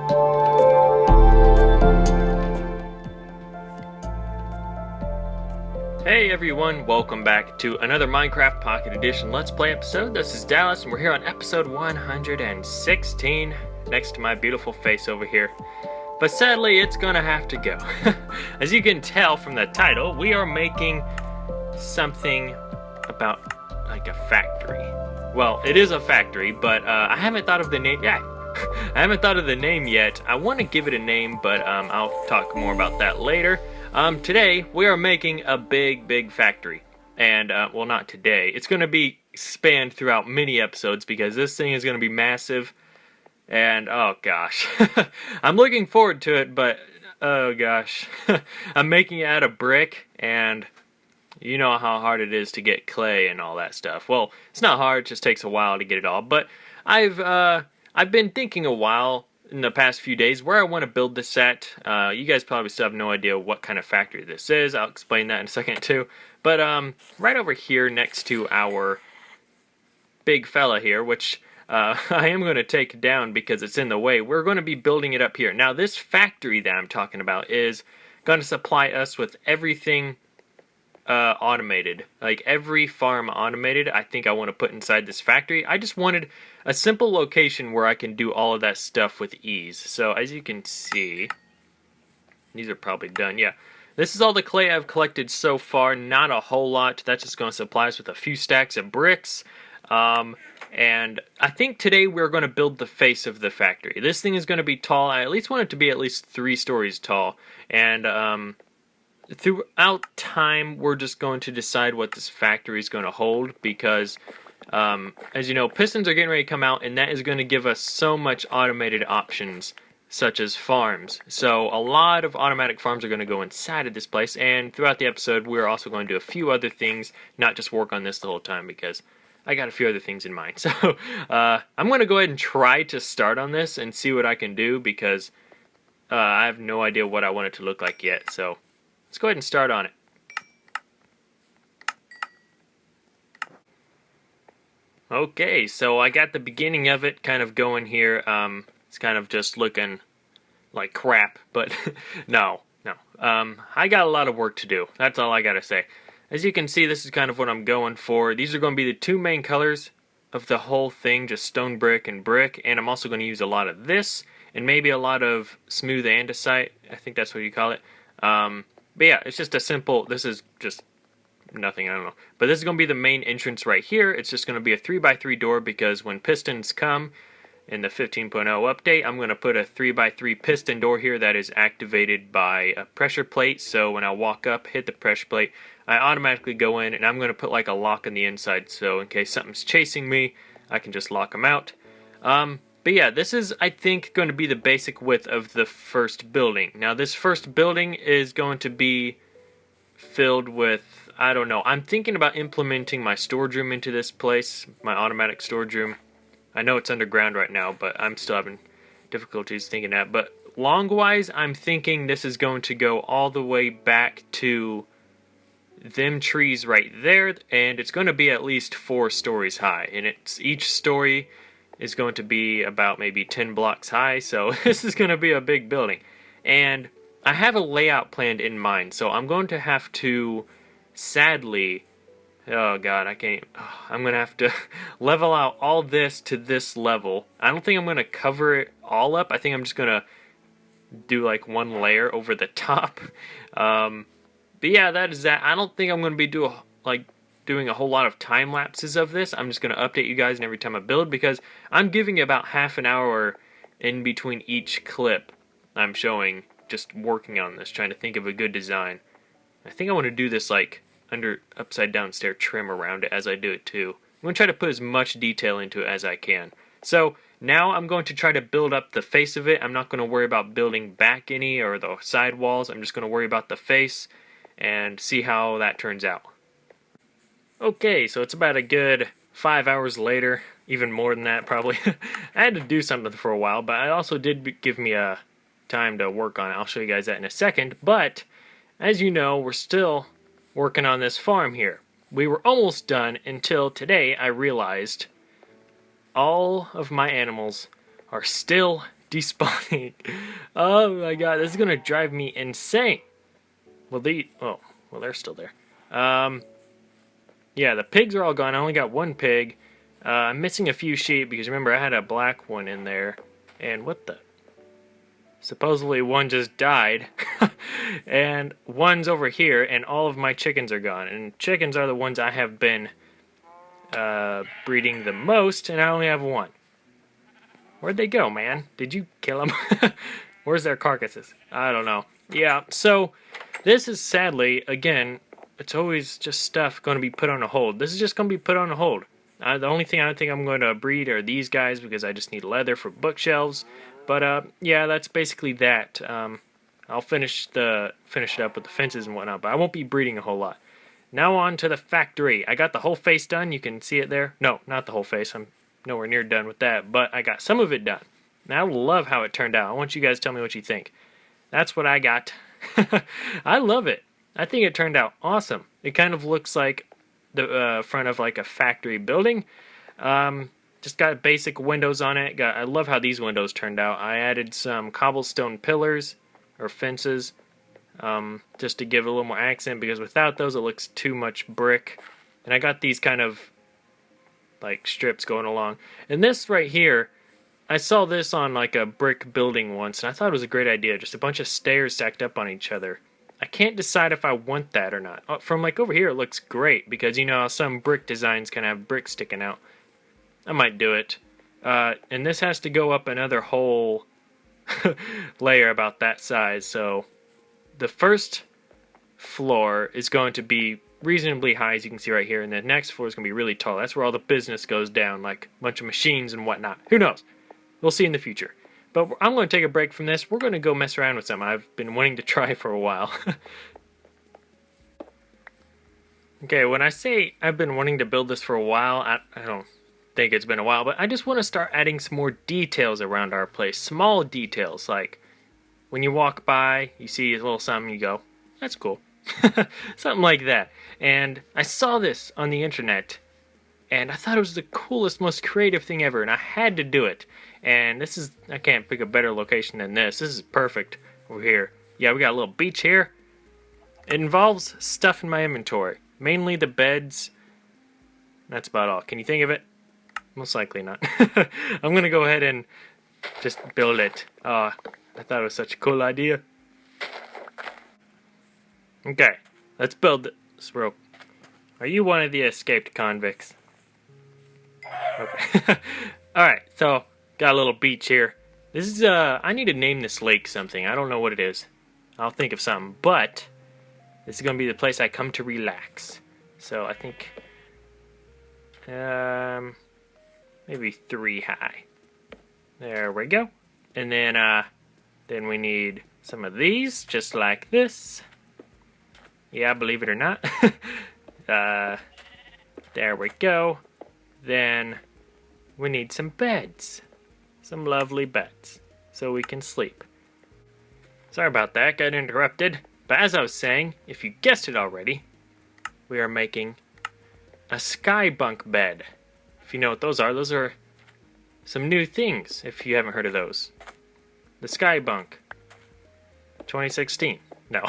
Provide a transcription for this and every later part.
Hey everyone, welcome back to another Minecraft Pocket Edition Let's Play episode. This is Dallas and we're here on episode 116, next to my beautiful face over here. But sadly, it's gonna have to go. As you can tell from the title, we are making something about like a factory. Well, it is a factory, but I haven't thought of the name yet. I haven't thought of the name yet. I want to give it a name, but I'll talk more about that later. Today, we are making a big factory. And, well, not today. It's going to be spanned throughout many episodes because this thing is going to be massive. And, oh gosh. I'm looking forward to it, but, oh gosh. I'm making it out of brick, and you know how hard it is to get clay and all that stuff. Well, it's not hard, it just takes a while to get it all. But I've been thinking a while in the past few days where I want to build this at. You guys probably still have no idea what kind of factory this is. I'll explain that in a second too. But right over here next to our big fella here, which I am going to take down because it's in the way, we're going to be building it up here. Now this factory that I'm talking about is going to supply us with everything automated. Like every farm automated, I think I want to put inside this factory. I just wanted a simple location where I can do all of that stuff with ease. So as you can see, these are probably done. Yeah, this is all the clay I've collected so far. Not a whole lot. That's just going to supply us with a few stacks of bricks. And I think today we're going to build the face of the factory. This thing is going to be tall. I at least want it to be at least 3 stories tall. And throughout time, we're just going to decide what this factory is going to hold because, as you know, pistons are getting ready to come out, and that is going to give us so much automated options, such as farms. So a lot of automatic farms are going to go inside of this place, and throughout the episode, we're also going to do a few other things, not just work on this the whole time, because I got a few other things in mind. So I'm going to go ahead and try to start on this and see what I can do, because I have no idea what I want it to look like yet, so let's go ahead and start on it. Okay, so I got the beginning of it kind of going here. It's kind of just looking like crap, but no. I got a lot of work to do. That's all I gotta say. As you can see, this is kind of what I'm going for. These are going to be the 2 main colors of the whole thing, just stone brick and brick, and I'm also going to use a lot of this, and maybe a lot of smooth andesite. I think that's what you call it. But yeah, it's just a simple, this is just nothing, I don't know. But this is going to be the main entrance right here. It's just going to be a 3x3 door because when pistons come in the 15.0 update, I'm going to put a 3x3 piston door here that is activated by a pressure plate. So when I walk up, hit the pressure plate, I automatically go in, and I'm going to put like a lock on the inside. So in case something's chasing me, I can just lock them out. But yeah, this is, I think, going to be the basic width of the first building. Now, this first building is going to be filled with, I don't know. I'm thinking about implementing my storage room into this place, my automatic storage room. I know it's underground right now, but I'm still having difficulties thinking that. But long-wise, I'm thinking this is going to go all the way back to them trees right there, and it's going to be at least 4 stories high. And it's each story is going to be about maybe 10 blocks high, so this is going to be a big building. And I have a layout planned in mind, so I'm going to have to, sadly, oh god, I'm going to have to level out all this to this level. I don't think I'm going to cover it all up. I think I'm just going to do like 1 layer over the top. But yeah, that is that. I don't think I'm going to be doing a whole lot of time lapses of this. I'm just going to update you guys every time I build because I'm giving about half an hour in between each clip I'm showing just working on this, trying to think of a good design. I think I want to do this like upside down stair trim around it as I do it too. I'm going to try to put as much detail into it as I can. So now I'm going to try to build up the face of it. I'm not going to worry about building back any or the side walls. I'm just going to worry about the face and see how that turns out. Okay, so it's about a good 5 hours later, even more than that probably. I had to do something for a while, but it also did give me a time to work on it. I'll show you guys that in a second, but as you know, we're still working on this farm here. We were almost done until today I realized all of my animals are still Despawning. Oh my god, this is gonna drive me insane. Well, they're still there. Yeah, the pigs are all gone. I only got one pig. I'm missing a few sheep because remember I had a black one in there. And what the? Supposedly one just died. And one's over here, and all of my chickens are gone. And chickens are the ones I have been breeding the most, and I only have one. Where'd they go, man? Did you kill them? Where's their carcasses? I don't know. Yeah, so this is sadly, again, it's always just stuff going to be put on a hold. This is just going to be put on a hold. The only thing I think I'm going to breed are these guys because I just need leather for bookshelves. But yeah, that's basically that. I'll finish it up with the fences and whatnot, but I won't be breeding a whole lot. Now on to the factory. I got the whole face done. You can see it there. No, not the whole face. I'm nowhere near done with that, but I got some of it done. Now I love how it turned out. I want you guys to tell me what you think. That's what I got. I love it. I think it turned out awesome. It kind of looks like the front of like a factory building. Just got basic windows on it. I love how these windows turned out. I added some cobblestone pillars or fences just to give it a little more accent because without those it looks too much brick. And I got these kind of like strips going along. And this right here, I saw this on like a brick building once and I thought it was a great idea. Just a bunch of stairs stacked up on each other. I can't decide if I want that or not. From like over here it looks great because you know how some brick designs can have bricks sticking out. I might do it. And this has to go up another whole layer about that size. So the first floor is going to be reasonably high, as you can see right here, and the next floor is going to be really tall. That's where all the business goes down, like a bunch of machines and whatnot. Who knows? We'll see in the future. But I'm going to take a break from this. We're going to go mess around with some I've been wanting to try for a while. Okay, when I say I've been wanting to build this for a while, I don't think it's been a while, but I just want to start adding some more details around our place. Small details, like when you walk by, you see a little something, you go, that's cool. Something like that. And I saw this on the internet, and I thought it was the coolest, most creative thing ever, and I had to do it. And this is, I can't pick a better location than this. This is perfect over here. Yeah, we got a little beach here. It involves stuff in my inventory. Mainly the beds. That's about all. Can you think of it? Most likely not. I'm going to go ahead and just build it. I thought it was such a cool idea. Okay, let's build this rope. Are you one of the escaped convicts? Okay. Alright, so got a little beach here. This is, I need to name this lake something. I don't know what it is. I'll think of something. But this is going to be the place I come to relax. So I think, maybe 3 high. There we go. And then we need some of these, just like this. Yeah, believe it or not. There we go. Then we need some beds. Some lovely beds. So we can sleep. Sorry about that, got interrupted. But as I was saying, if you guessed it already, we are making a sky bunk bed. If you know what those are some new things, if you haven't heard of those. The sky bunk. 2016. No.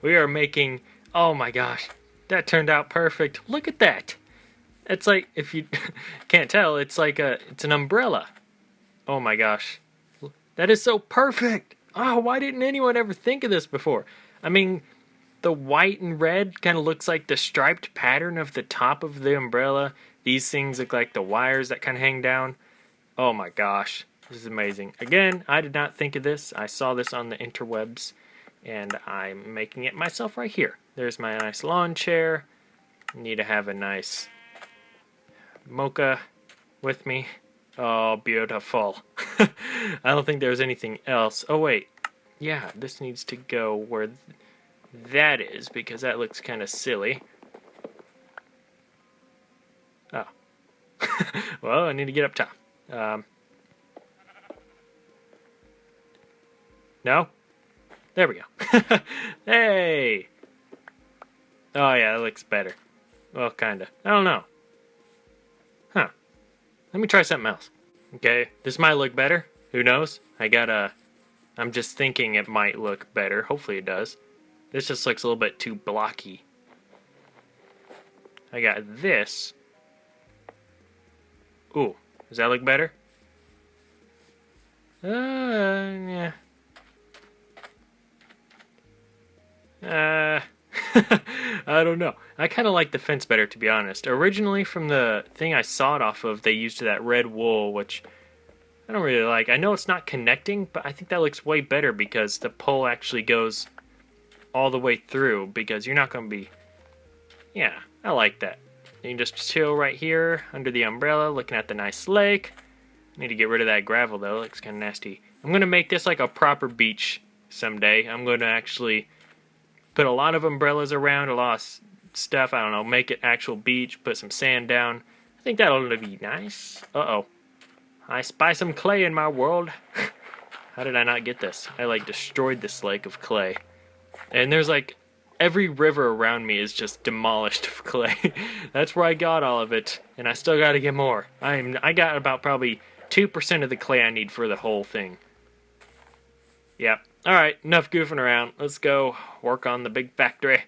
We are making, oh my gosh, that turned out perfect. Look at that. It's like, if you can't tell, it's like it's an umbrella. Oh my gosh. That is so perfect. Oh, why didn't anyone ever think of this before? I mean, the white and red kind of looks like the striped pattern of the top of the umbrella. These things look like the wires that kind of hang down. Oh my gosh. This is amazing. Again, I did not think of this. I saw this on the interwebs. And I'm making it myself right here. There's my nice lawn chair. Need to have a nice mocha with me. Oh, beautiful. I don't think there's anything else. Oh, wait. Yeah, this needs to go where that is, because that looks kind of silly. Oh. Well, I need to get up top. No? There we go. Hey! Oh yeah, that looks better. Well, kinda. I don't know. Huh. Let me try something else. Okay, this might look better. Who knows? I'm just thinking it might look better. Hopefully it does. This just looks a little bit too blocky. I got this. Ooh, does that look better? Yeah. I don't know. I kind of like the fence better, to be honest. Originally, from the thing I saw it off of, they used that red wool, which I don't really like. I know it's not connecting, but I think that looks way better because the pole actually goes all the way through, because you're not going to be... Yeah, I like that. You can just chill right here under the umbrella, looking at the nice lake. I need to get rid of that gravel, though. It looks kind of nasty. I'm going to make this like a proper beach someday. I'm going to actually put a lot of umbrellas around, a lot of stuff. I don't know, make it actual beach, put some sand down. I think that'll be nice. Uh-oh. I spy some clay in my world. How did I not get this? I, like, destroyed this lake of clay. And there's, like, every river around me is just demolished of clay. That's where I got all of it, and I still gotta get more. I got about probably 2% of the clay I need for the whole thing. Yep. Alright, enough goofing around. Let's go work on the big factory.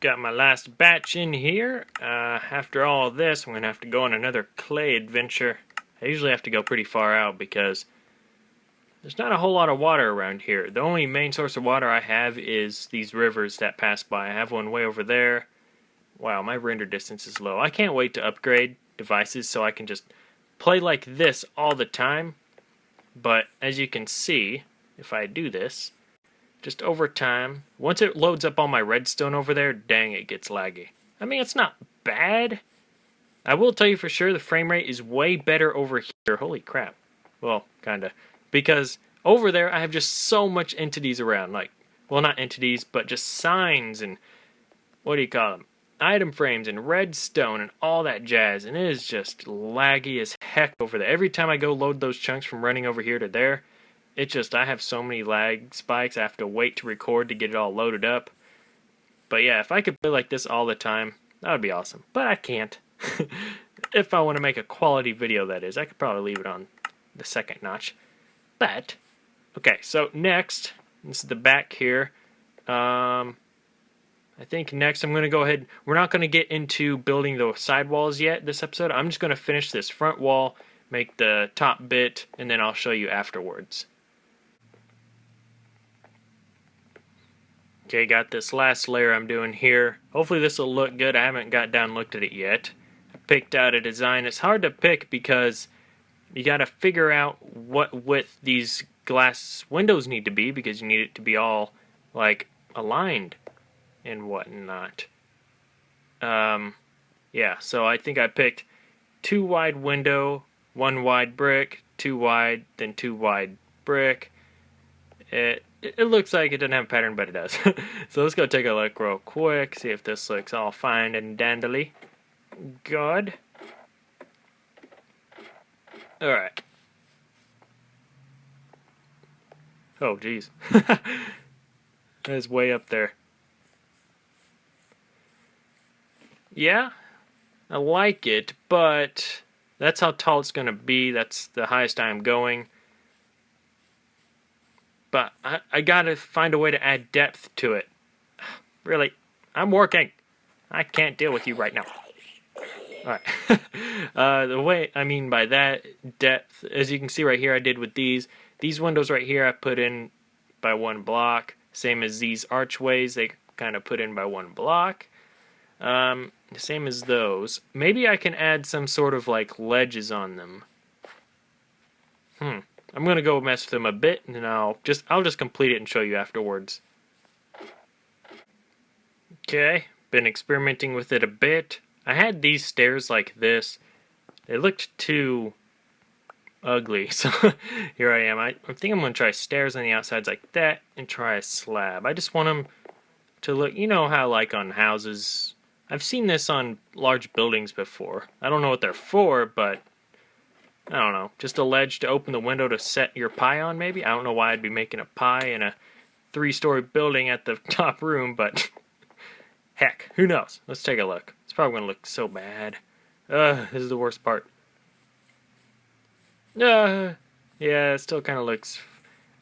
Got my last batch in here. After all this, I'm going to have to go on another clay adventure. I usually have to go pretty far out because there's not a whole lot of water around here. The only main source of water I have is these rivers that pass by. I have one way over there. Wow, my render distance is low. I can't wait to upgrade devices so I can just play like this all the time. But as you can see, if I do this, just over time, once it loads up all my redstone over there, dang, it gets laggy. I mean, it's not bad. I will tell you for sure the frame rate is way better over here. Holy crap. Well, kinda. Because over there I have just so much entities around. Like, well, not entities, but just signs and, what do you call them? Item frames and redstone and all that jazz. And it is just laggy as heck over there. Every time I go load those chunks from running over here to there, it just, I have so many lag spikes. I have to wait to record to get it all loaded up. But yeah, if I could play like this all the time, that would be awesome. But I can't. If I want to make a quality video, that is. I could probably leave it on the second notch. But, okay, so next, this is the back here. I think next I'm going to go ahead, we're not going to get into building the sidewalls yet this episode. I'm just going to finish this front wall, make the top bit, and then I'll show you afterwards. Okay, got this last layer I'm doing here. Hopefully this will look good. I haven't got down and looked at it yet. I picked out a design. It's hard to pick because you got to figure out what width these glass windows need to be, because you need it to be all, like, aligned and whatnot. Yeah, so I think I picked 2 wide window, 1 wide brick, 2 wide, then 2 wide brick. It looks like it doesn't have a pattern, but it does. So let's go take a look real quick, see if this looks all fine and dandly. Good. Alright. Oh, jeez. That's way up there. Yeah, I like it, but that's how tall it's going to be. That's the highest I'm going. But I gotta find a way to add depth to it. Really, I'm working. I can't deal with you right now. Alright. The way I mean by that, depth, as you can see right here, I did with these. These windows right here I put in by 1 block. Same as these archways, they kind of put in by 1 block. Same as those. Maybe I can add some sort of like ledges on them. I'm gonna go mess with them a bit, and then I'll just complete it and show you afterwards. Okay, been experimenting with it a bit. I had these stairs like this. They looked too ugly, so here I am. I think I'm gonna try stairs on the outsides like that, and try a slab. I just want them to look, you know how like on houses. I've seen this on large buildings before. I don't know what they're for, but I don't know, just a ledge to open the window to set your pie on, maybe? I don't know why I'd be making a pie in a 3-story building at the top room, but heck, who knows? Let's take a look. It's probably going to look so bad. This is the worst part. Yeah, it still kind of looks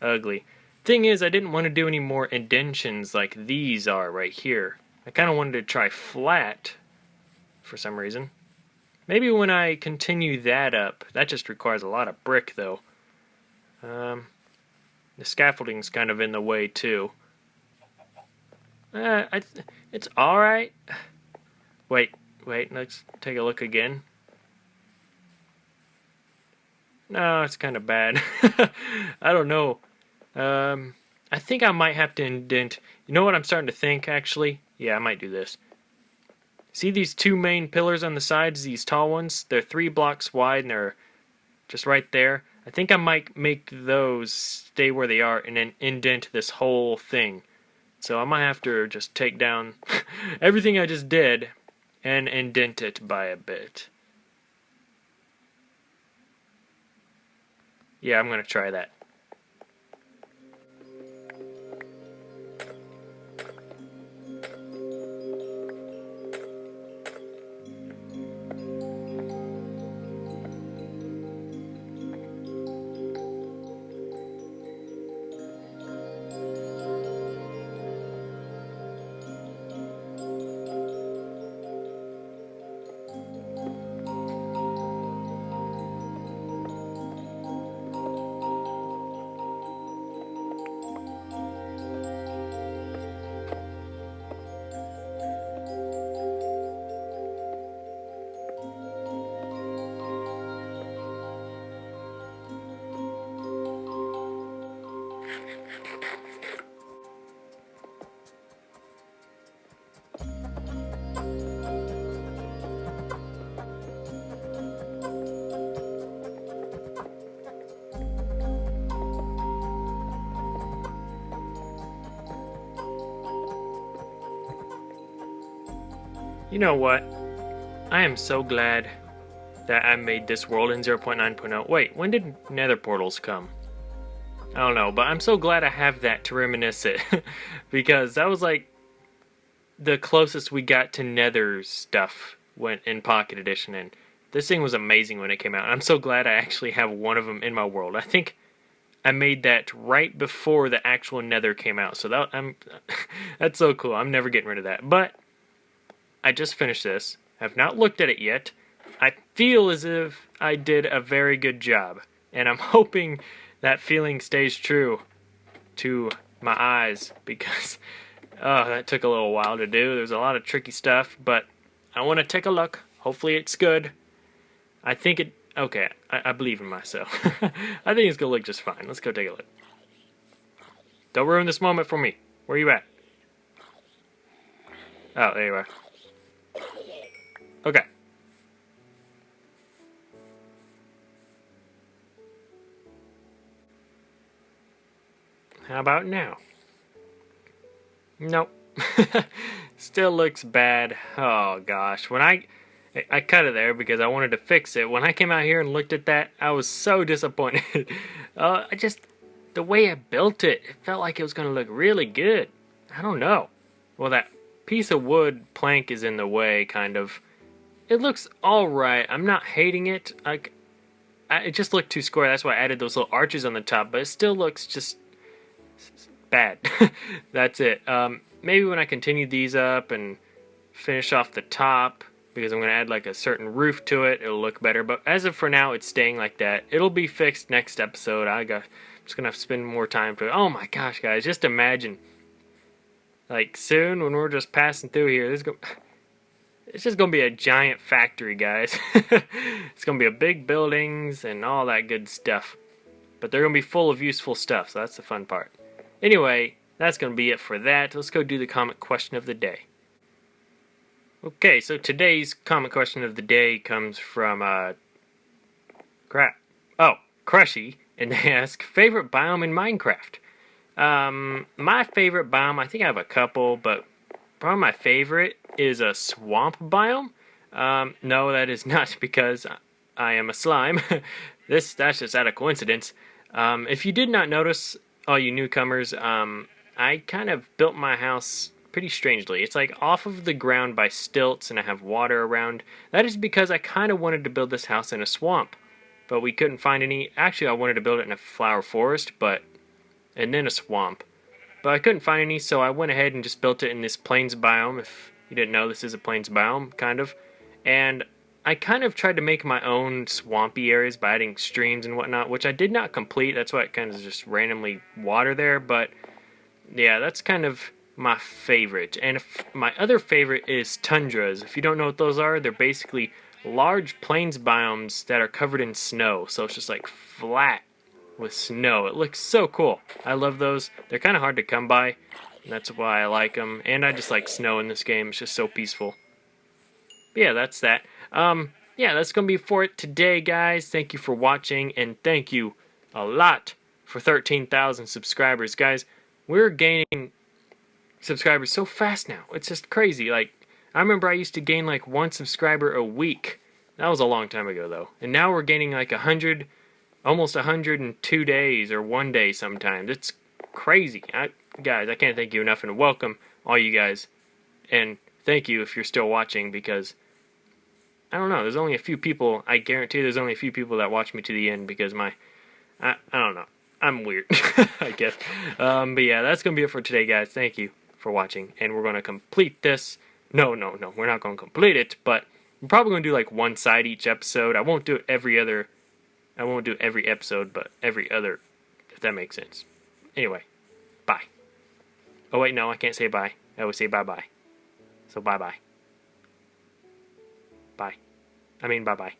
ugly. Thing is, I didn't want to do any more indentions like these are right here. I kind of wanted to try flat for some reason. Maybe when I continue that up, that just requires a lot of brick though. The scaffolding's kind of in the way too. It's alright. Wait, let's take a look again. No, it's kind of bad. I don't know. I think I might have to indent. You know what I'm starting to think, actually? Yeah, I might do this. See these two main pillars on the sides, these tall ones? They're 3 blocks wide and they're just right there. I think I might make those stay where they are and then indent this whole thing. So I might have to just take down everything I just did and indent it by a bit. Yeah, I'm going to try that. You know what? I am so glad that I made this world in 0.9.0. Wait, when did Nether Portals come? I don't know, but I'm so glad I have that to reminisce it. Because that was like the closest we got to Nether stuff when in Pocket Edition, and this thing was amazing when it came out. I'm so glad I actually have one of them in my world. I think I made that right before the actual Nether came out, so that's so cool. I'm never getting rid of that. But I just finished this. Have not looked at it yet. I feel as if I did a very good job, and I'm hoping that feeling stays true to my eyes, because that took a little while to do. There's a lot of tricky stuff, but I want to take a look. Hopefully it's good. I think it... Okay, I believe in myself. I think it's going to look just fine. Let's go take a look. Don't ruin this moment for me. Where are you at? Oh, there you are. Okay. How about now? Nope. Still looks bad. Oh gosh. When I cut it there because I wanted to fix it. When I came out here and looked at that, I was so disappointed. The way I built it, it felt like it was going to look really good. I don't know. Well, that piece of wood plank is in the way, kind of. It looks alright. I'm not hating it. It just looked too square. That's why I added those little arches on the top. But it still looks just bad. That's it. Maybe when I continue these up and finish off the top, because I'm going to add like a certain roof to it, it'll look better. But as of for now, it's staying like that. It'll be fixed next episode. I'm just going to have to spend more time to it. Oh my gosh, guys. Just imagine. Like, soon, when we're just passing through here, it's just going to be a giant factory, guys. It's going to be a big buildings and all that good stuff. But they're going to be full of useful stuff, so that's the fun part. Anyway, that's going to be it for that. Let's go do the comment question of the day. Okay, so today's comment question of the day comes from, Crushy, and they ask, favorite biome in Minecraft? My favorite biome, I think I have a couple, but probably my favorite is a swamp biome. No, that is not because I am a slime. That's just out of coincidence. If you did not notice, all you newcomers, I kind of built my house pretty strangely. It's like off of the ground by stilts and I have water around. That is because I kind of wanted to build this house in a swamp, but we couldn't find any. Actually, I wanted to build it in a flower forest, and then a swamp. But I couldn't find any, so I went ahead and just built it in this plains biome. If you didn't know, this is a plains biome, kind of. And I kind of tried to make my own swampy areas by adding streams and whatnot, which I did not complete. That's why it kind of just randomly water there. But yeah, that's kind of my favorite. And my other favorite is tundras. If you don't know what those are, they're basically large plains biomes that are covered in snow. So it's just like flat with snow. It looks so cool. I love those. They're kind of hard to come by. And that's why I like them. And I just like snow in this game. It's just so peaceful. But yeah, that's that. Yeah, that's going to be for it today, guys. Thank you for watching, and thank you a lot for 13,000 subscribers. Guys, we're gaining subscribers so fast now. It's just crazy. Like, I remember I used to gain like 1 subscriber a week. That was a long time ago, though. And now we're gaining like 100, almost 100 in 2 days, or 1 day sometimes. It's crazy. Guys, I can't thank you enough, and welcome all you guys. And thank you if you're still watching, because I don't know, there's only a few people, I guarantee there's only a few people that watch me to the end, because I don't know, I'm weird, I guess. But yeah, that's going to be it for today, guys. Thank you for watching, and we're going to complete this. No, we're not going to complete it, but we're probably going to do like one side each episode. I won't do every episode, but every other, if that makes sense. Anyway, bye. Oh wait, no, I can't say bye. I always say bye-bye. So bye-bye. Bye. I mean bye-bye.